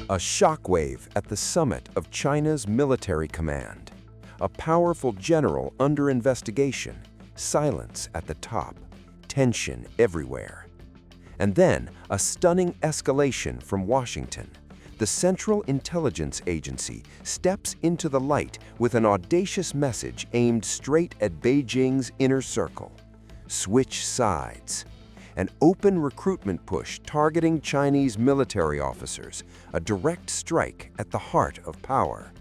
A shockwave at the summit of China's military command. A powerful general under investigation, silence at the top, tension everywhere. And then a stunning escalation from Washington. The Central Intelligence Agency steps into the light with an audacious message aimed straight at Beijing's inner circle. Switch sides. An open recruitment push targeting Chinese military officers, a direct strike at the heart of power.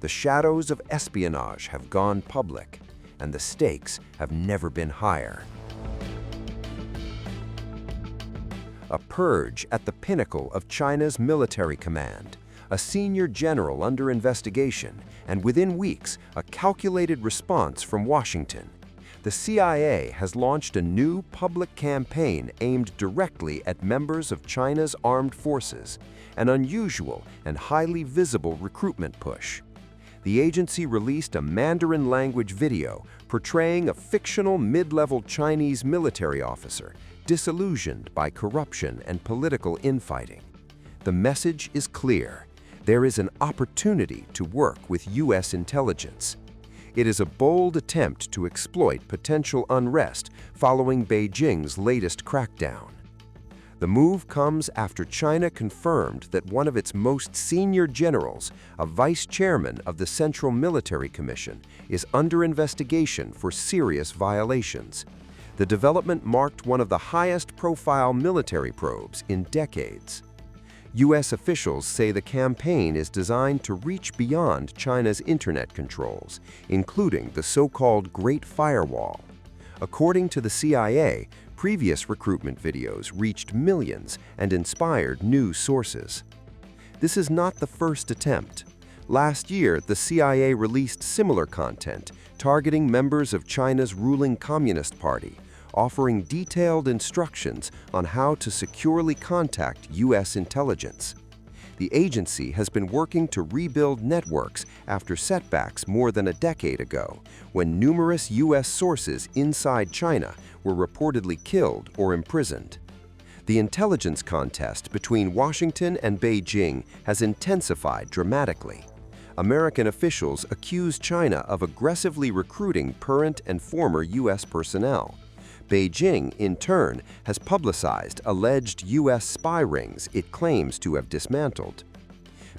The shadows of espionage have gone public, and the stakes have never been higher. A purge at the pinnacle of China's military command, a senior general under investigation, and within weeks, a calculated response from Washington. The CIA has launched a new public campaign aimed directly at members of China's armed forces, an unusual and highly visible recruitment push. The agency released a Mandarin-language video portraying a fictional mid-level Chinese military officer disillusioned by corruption and political infighting. The message is clear. There is an opportunity to work with U.S. intelligence. It is a bold attempt to exploit potential unrest following Beijing's latest crackdown. The move comes after China confirmed that one of its most senior generals, a vice chairman of the Central Military Commission, is under investigation for serious violations. The development marked one of the highest-profile military probes in decades. U.S. officials say the campaign is designed to reach beyond China's internet controls, including the so-called Great Firewall. According to the CIA, previous recruitment videos reached millions and inspired new sources. This is not the first attempt. Last year, the CIA released similar content targeting members of China's ruling Communist Party, offering detailed instructions on how to securely contact U.S. intelligence. The agency has been working to rebuild networks after setbacks more than a decade ago, when numerous U.S. sources inside China were reportedly killed or imprisoned. The intelligence contest between Washington and Beijing has intensified dramatically. American officials accuse China of aggressively recruiting current and former U.S. personnel. Beijing, in turn, has publicized alleged U.S. spy rings it claims to have dismantled.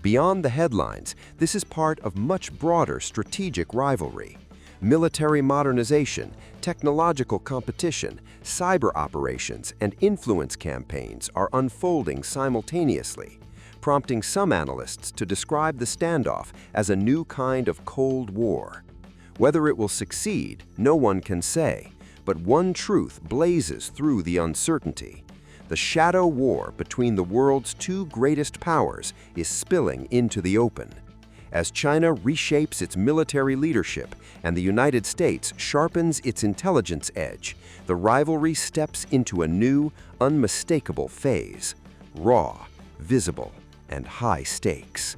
Beyond the headlines, this is part of much broader strategic rivalry. Military modernization, technological competition, cyber operations, and influence campaigns are unfolding simultaneously, prompting some analysts to describe the standoff as a new kind of Cold War. Whether it will succeed, no one can say. But one truth blazes through the uncertainty. The shadow war between the world's two greatest powers is spilling into the open. As China reshapes its military leadership and the United States sharpens its intelligence edge, the rivalry steps into a new, unmistakable phase. Raw, visible, and high stakes.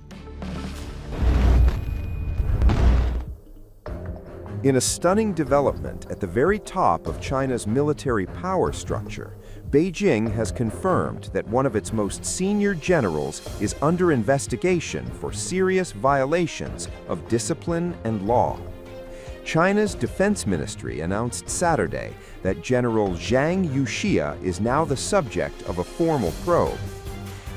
In a stunning development at the very top of China's military power structure, Beijing has confirmed that one of its most senior generals is under investigation for serious violations of discipline and law. China's Defense Ministry announced Saturday that General Zhang Yuxia is now the subject of a formal probe.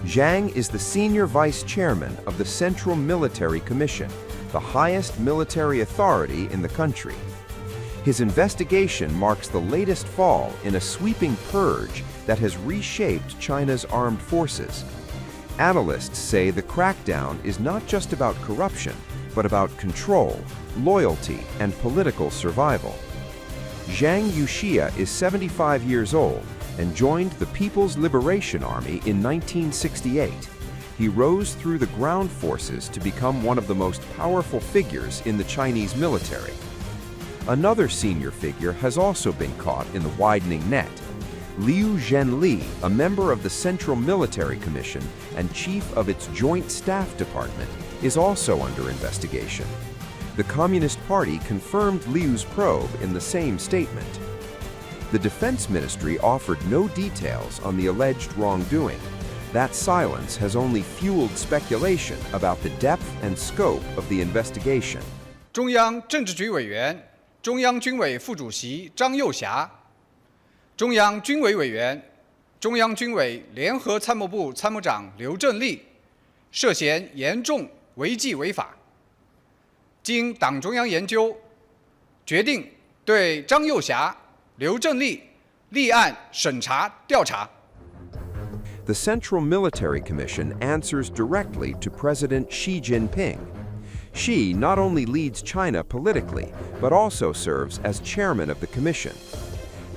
Zhang is the senior vice chairman of the Central Military Commission, the highest military authority in the country. His investigation marks the latest fall in a sweeping purge that has reshaped China's armed forces. Analysts say the crackdown is not just about corruption, but about control, loyalty, and political survival. Zhang Yuxia is 75 years old and joined the People's Liberation Army in 1968. He rose through the ground forces to become one of the most powerful figures in the Chinese military. Another senior figure has also been caught in the widening net. Liu Zhenli, a member of the Central Military Commission and chief of its Joint Staff Department, is also under investigation. The Communist Party confirmed Liu's probe in the same statement. The Defense Ministry offered no details on the alleged wrongdoing. That silence has only fueled speculation about the depth and scope of the investigation. 中央政治局委员、中央军委副主席张又侠，中央军委委员、中央军委联合参谋部参谋长刘振立涉嫌严重违纪违法。经党中央研究，决定对张又侠、刘振立立案审查调查。 The Central Military Commission answers directly to President Xi Jinping. Xi not only leads China politically, but also serves as chairman of the commission.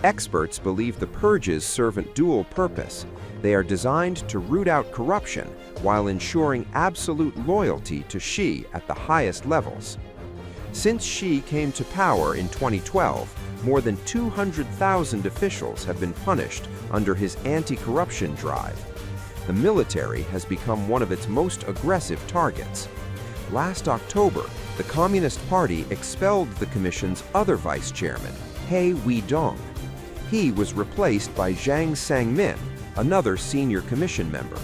Experts believe the purges serve a dual purpose. They are designed to root out corruption while ensuring absolute loyalty to Xi at the highest levels. Since Xi came to power in 2012, more than 200,000 officials have been punished under his anti-corruption drive. The military has become one of its most aggressive targets. Last October, the Communist Party expelled the Commission's other vice chairman, He Weidong. He was replaced by Zhang Sangmin, another senior commission member.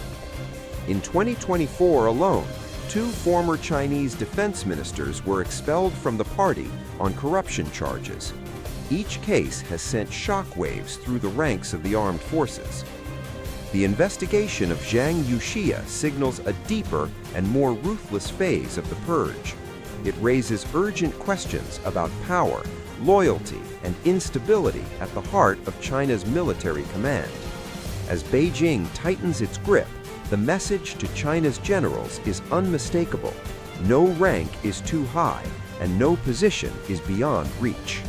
In 2024 alone, 2 former Chinese defense ministers were expelled from the party on corruption charges. Each case has sent shockwaves through the ranks of the armed forces. The investigation of Zhang Yuxia signals a deeper and more ruthless phase of the purge. It raises urgent questions about power, loyalty, and instability at the heart of China's military command. As Beijing tightens its grip, the message to China's generals is unmistakable. No rank is too high, and no position is beyond reach.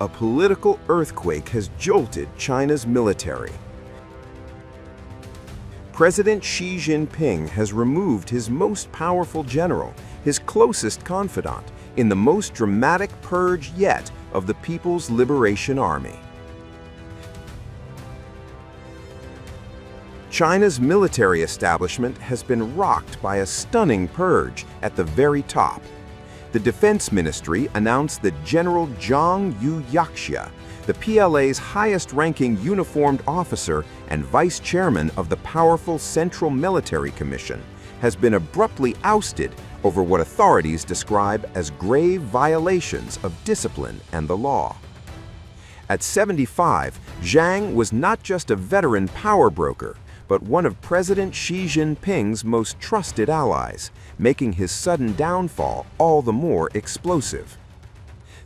A political earthquake has jolted China's military. President Xi Jinping has removed his most powerful general, his closest confidant, in the most dramatic purge yet of the People's Liberation Army. China's military establishment has been rocked by a stunning purge at the very top. The Defense Ministry announced that General Zhang Yuyaxia, the PLA's highest-ranking uniformed officer and vice chairman of the powerful Central Military Commission, has been abruptly ousted over what authorities describe as grave violations of discipline and the law. At 75, Zhang was not just a veteran power broker, but one of President Xi Jinping's most trusted allies, making his sudden downfall all the more explosive.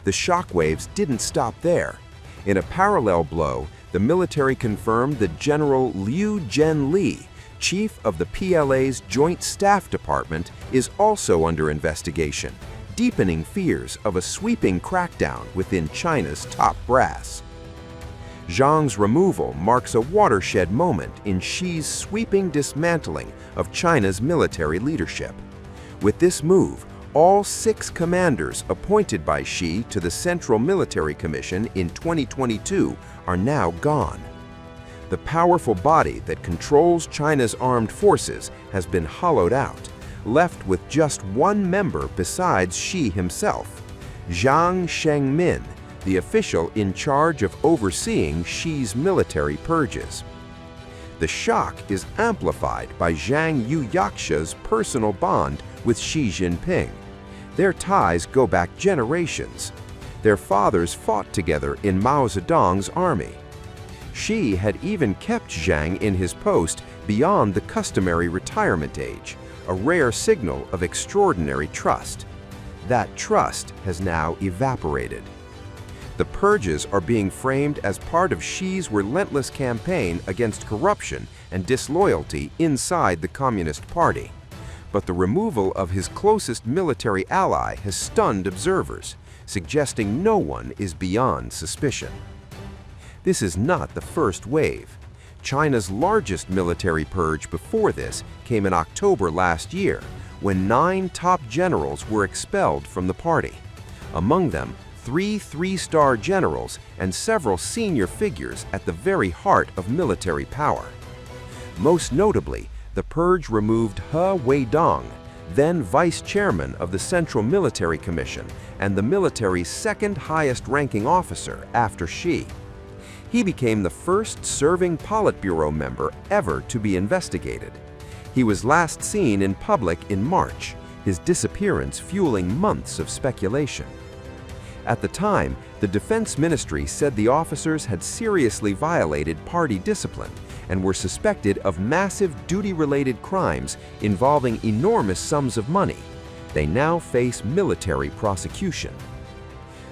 The shockwaves didn't stop there. In a parallel blow, the military confirmed that General Liu Zhenli, chief of the PLA's Joint Staff Department, is also under investigation, deepening fears of a sweeping crackdown within China's top brass. Zhang's removal marks a watershed moment in Xi's sweeping dismantling of China's military leadership. With this move, all 6 commanders appointed by Xi to the Central Military Commission in 2022 are now gone. The powerful body that controls China's armed forces has been hollowed out, left with just one member besides Xi himself, Zhang Shengmin, the official in charge of overseeing Xi's military purges. The shock is amplified by Zhang Yuyaxia's personal bond with Xi Jinping. Their ties go back generations. Their fathers fought together in Mao Zedong's army. Xi had even kept Zhang in his post beyond the customary retirement age, a rare signal of extraordinary trust. That trust has now evaporated. The purges are being framed as part of Xi's relentless campaign against corruption and disloyalty inside the Communist Party. But the removal of his closest military ally has stunned observers, suggesting no one is beyond suspicion. This is not the first wave. China's largest military purge before this came in October last year, when 9 top generals were expelled from the party. Among them, 3 3-star generals and several senior figures at the very heart of military power. Most notably, the purge removed He Weidong, then vice chairman of the Central Military Commission and the military's second highest-ranking officer after Xi. He became the first serving Politburo member ever to be investigated. He was last seen in public in March, his disappearance fueling months of speculation. At the time, the Defense Ministry said the officers had seriously violated party discipline and were suspected of massive duty-related crimes involving enormous sums of money. They now face military prosecution.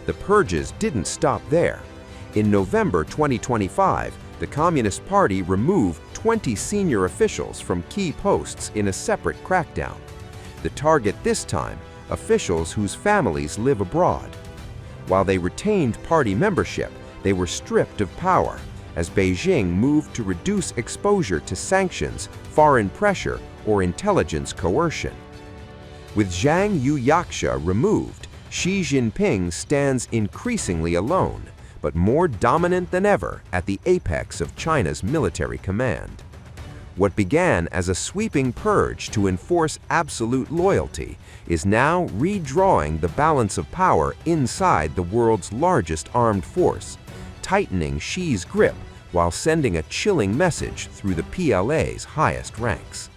The purges didn't stop there. In November 2025, the Communist Party removed 20 senior officials from key posts in a separate crackdown. The target this time, officials whose families live abroad. While they retained party membership, they were stripped of power as Beijing moved to reduce exposure to sanctions, foreign pressure, or intelligence coercion. With Zhang Yuyaksha removed, Xi Jinping stands increasingly alone, but more dominant than ever at the apex of China's military command. What began as a sweeping purge to enforce absolute loyalty is now redrawing the balance of power inside the world's largest armed force, tightening Xi's grip while sending a chilling message through the PLA's highest ranks.